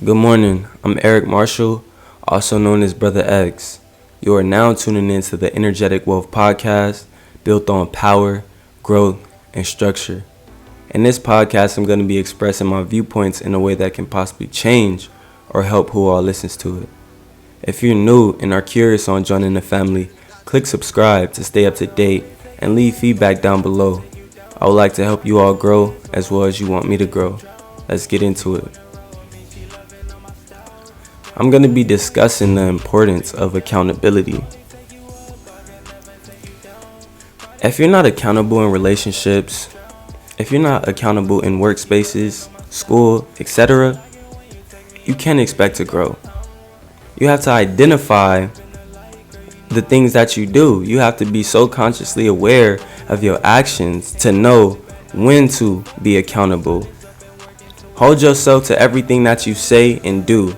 Good morning. I'm Eric Marshall, also known as Brother X. You are now tuning in to the Energetic Wealth Podcast, built on power, growth, and structure. In this podcast, I'm going to be expressing my viewpoints in a way that can possibly change or help who all listens to it. If you're new and are curious on joining the family, click subscribe to stay up to date and leave feedback down below. I would like to help you all grow as well as you want me to grow. Let's get into it. I'm going to be discussing the importance of accountability. If you're not accountable in relationships, if you're not accountable in workspaces, school, etc., you can't expect to grow. You have to identify the things that you do. You have to be so consciously aware of your actions to know when to be accountable. Hold yourself to everything that you say and do.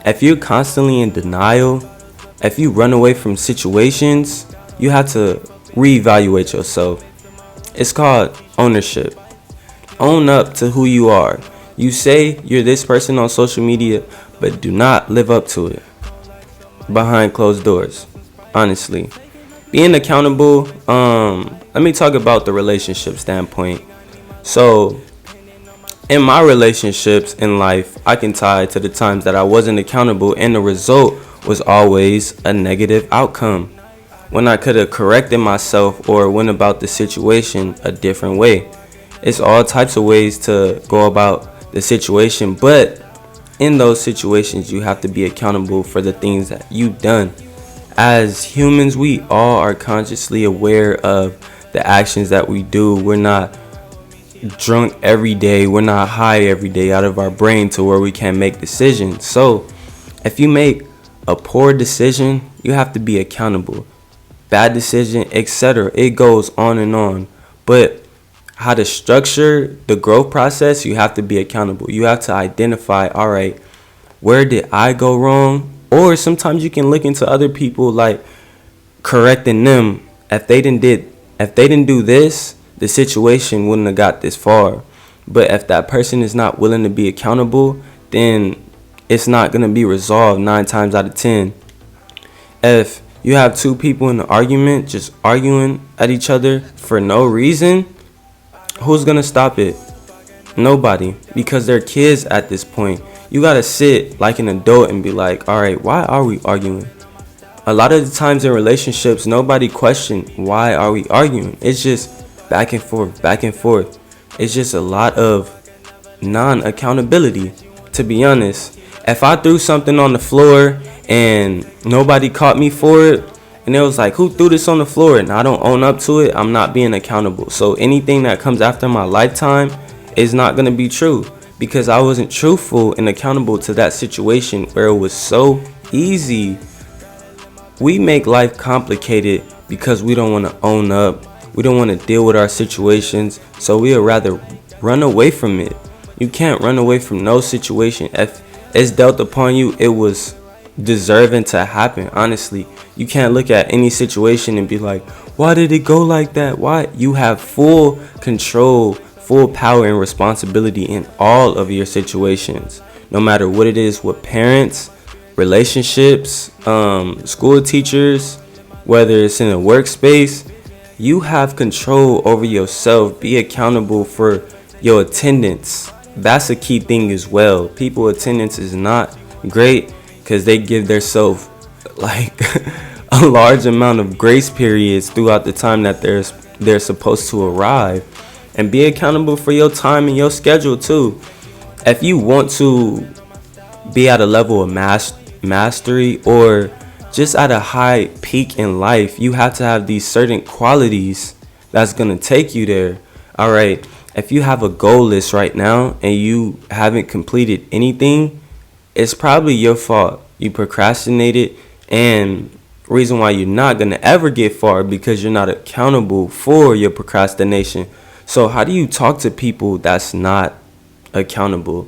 If you're constantly in denial, if you run away from situations, you have to reevaluate yourself. It's called ownership. Own up to who you are. You say you're this person on social media, but do not live up to it behind closed doors. Honestly, being accountable, let me talk about the relationship standpoint. So in my relationships in life, I can tie to the times that I wasn't accountable and the result was always a negative outcome when I could have corrected myself or went about the situation a different way. It's all types of ways to go about the situation, but in those situations, you have to be accountable for the things that you've done. As humans, we all are consciously aware of the actions that we do. We're not drunk every day, we're not high every day out of our brain to where we can't make decisions. So if you make a poor decision, you have to be accountable. Bad decision, etc. It goes on and on. But how to structure the growth process, you have to be accountable. You have to identify, all right, where did I go wrong? Or sometimes you can look into other people, like correcting them. If they didn't do this, the situation wouldn't have got this far. But if that person is not willing to be accountable, then it's not going to be resolved 9 times out of 10. If you have two people in an argument just arguing at each other for no reason, who's going to stop it? Nobody, because they're kids at this point. You got to sit like an adult and be like, all right, why are we arguing? A lot of the times in relationships, nobody question why are we arguing. It's just back and forth, back and forth. It's just a lot of non-accountability, to be honest. If I threw something on the floor and nobody caught me for it, and it was like, who threw this on the floor? And I don't own up to it, I'm not being accountable. So anything that comes after my lifetime is not going to be true, because I wasn't truthful and accountable to that situation where it was so easy. We make life complicated because we don't want to own up. We don't want to deal with our situations, so we would rather run away from it. You can't run away from no situation. If it's dealt upon you, it was deserving to happen, honestly. You can't look at any situation and be like, why did it go like that? Why? You have full control, full power and responsibility in all of your situations, no matter what it is, with parents, relationships, school teachers, whether it's in a workspace. You have control over yourself. Be accountable for your attendance. That's a key thing as well. People attendance is not great because they give themselves like a large amount of grace periods throughout the time that they're supposed to arrive. And be accountable for your time and your schedule too. If you want to be at a level of mastery or just at a high peak in life, you have to have these certain qualities that's going to take you there. All right, if you have a goal list right now and you haven't completed anything, it's probably your fault. You procrastinated, and reason why you're not going to ever get far because you're not accountable for your procrastination. So how do you talk to people that's not accountable?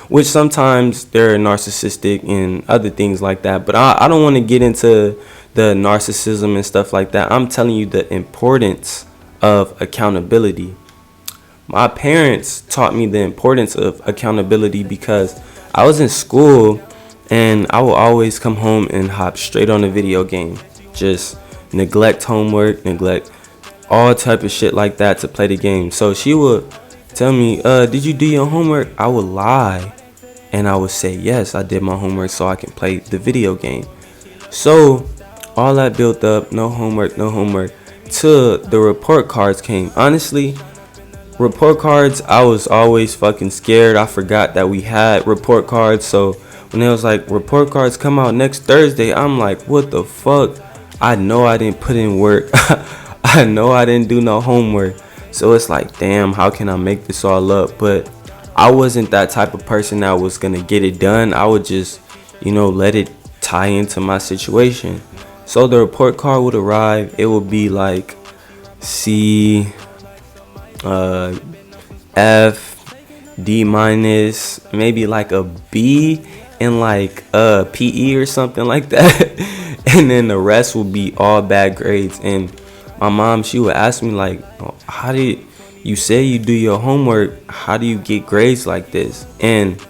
Which sometimes they're narcissistic and other things like that. But I don't want to get into the narcissism and stuff like that. I'm telling you the importance of accountability. My parents taught me the importance of accountability because I was in school and I would always come home and hop straight on the video game. Just neglect homework, neglect all type of shit like that to play the game. So she would tell me, did you do your homework? I would lie and I would say, yes, I did my homework so I can play the video game. So all that built up, no homework, till the report cards came. Honestly, report cards, I was always fucking scared. I forgot that we had report cards. So when it was like, report cards come out next Thursday, I'm like, what the fuck? I know I didn't put in work. I know I didn't do no homework. So it's like, damn, how can I make this all up? But I wasn't that type of person that was gonna get it done. I would just, let it tie into my situation. So the report card would arrive. It would be like C, F, D minus, maybe like a B in like PE or something like that. And then the rest would be all bad grades. And my mom, she would ask me like, how did you say you do your homework? How do you get grades like this? And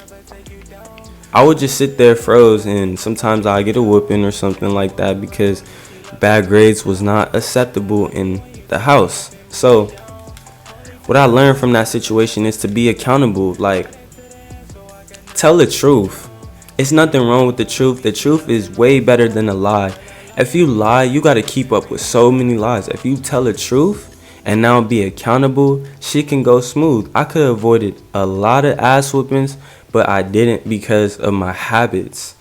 I would just sit there froze, and sometimes I get a whooping or something like that because bad grades was not acceptable in the house. So what I learned from that situation is to be accountable. Like, tell the truth. It's nothing wrong with the truth. The truth is way better than a lie. If you lie, you got to keep up with so many lies. If you tell the truth and now be accountable, shit can go smooth. I could have avoided a lot of ass whoopings, but I didn't because of my habits.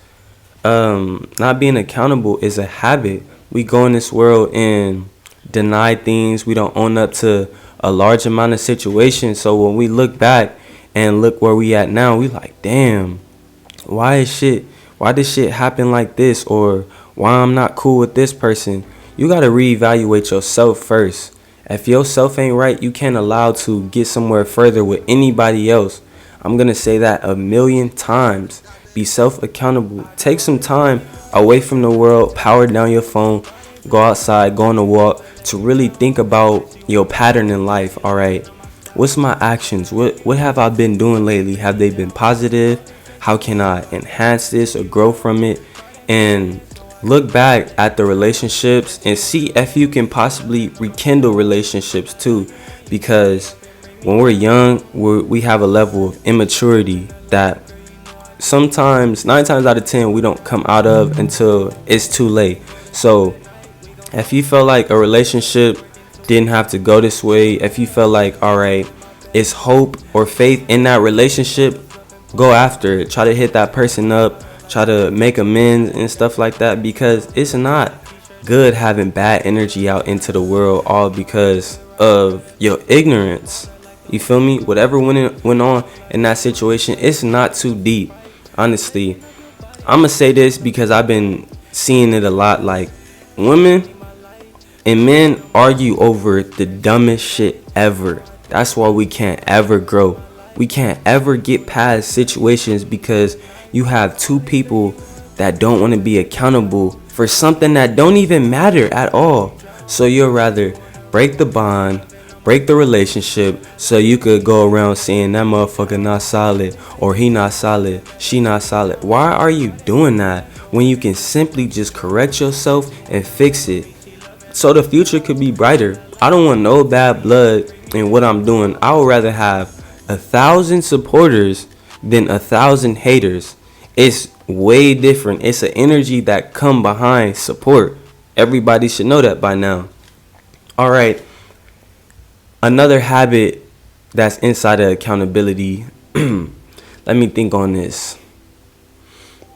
Not being accountable is a habit. We go in this world and deny things. We don't own up to a large amount of situations. So when we look back and look where we at now, we like, damn, why did shit happen like this? Or why I'm not cool with this person? You got to reevaluate yourself first. If yourself ain't right, you can't allow to get somewhere further with anybody else. I'm going to say that 1,000,000 times. Be self-accountable. Take some time away from the world. Power down your phone. Go outside. Go on a walk. To really think about your pattern in life. All right. What's my actions? What have I been doing lately? Have they been positive? How can I enhance this or grow from it? And look back at the relationships and see if you can possibly rekindle relationships too. Because when we're young, we have a level of immaturity that sometimes 9 times out of 10 we don't come out of until it's too late. So if you felt like a relationship didn't have to go this way, if you felt like, all right, it's hope or faith in that relationship, go after it. Try to hit that person up, try to make amends and stuff like that, because it's not good having bad energy out into the world all because of your ignorance. You feel me? Whatever went on in that situation, it's not too deep. Honestly, I'm gonna say this because I've been seeing it a lot. Like, women and men argue over the dumbest shit ever. That's why we can't ever grow. We can't ever get past situations because you have two people that don't want to be accountable for something that don't even matter at all. So you'll rather break the bond, break the relationship, so you could go around saying that motherfucker not solid, or he not solid, she not solid. Why are you doing that when you can simply just correct yourself and fix it so the future could be brighter? I don't want no bad blood in what I'm doing. I would rather have 1,000 supporters than 1,000 haters. It's way different. It's an energy that come behind support. Everybody should know that by now. All right. Another habit that's inside of accountability. Let me think on this.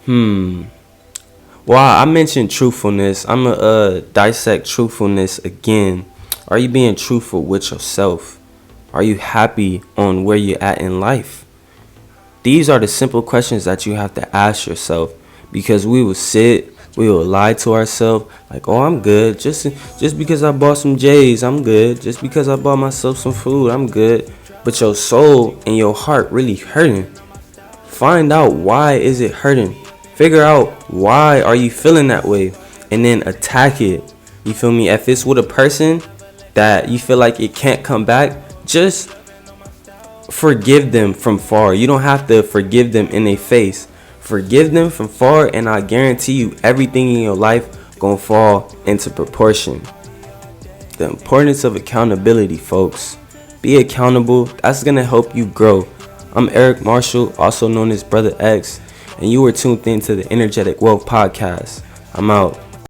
Well, I mentioned truthfulness. I'm going to dissect truthfulness again. Are you being truthful with yourself? Are you happy on where you're at in life? These are the simple questions that you have to ask yourself, because we will lie to ourselves like, oh, I'm good. Just because I bought some J's, I'm good. Just because I bought myself some food, I'm good. But your soul and your heart really hurting. Find out why is it hurting. Figure out why are you feeling that way, and then attack it. You feel me? If it's with a person that you feel like it can't come back, just forgive them from far. You don't have to forgive them in their face. Forgive them from far, and I guarantee you everything in your life gonna fall into proportion. The importance of accountability, folks. Be accountable. That's gonna help you grow. I'm Eric Marshall, also known as Brother X, and you were tuned in to the Energetic Wealth Podcast. I'm out.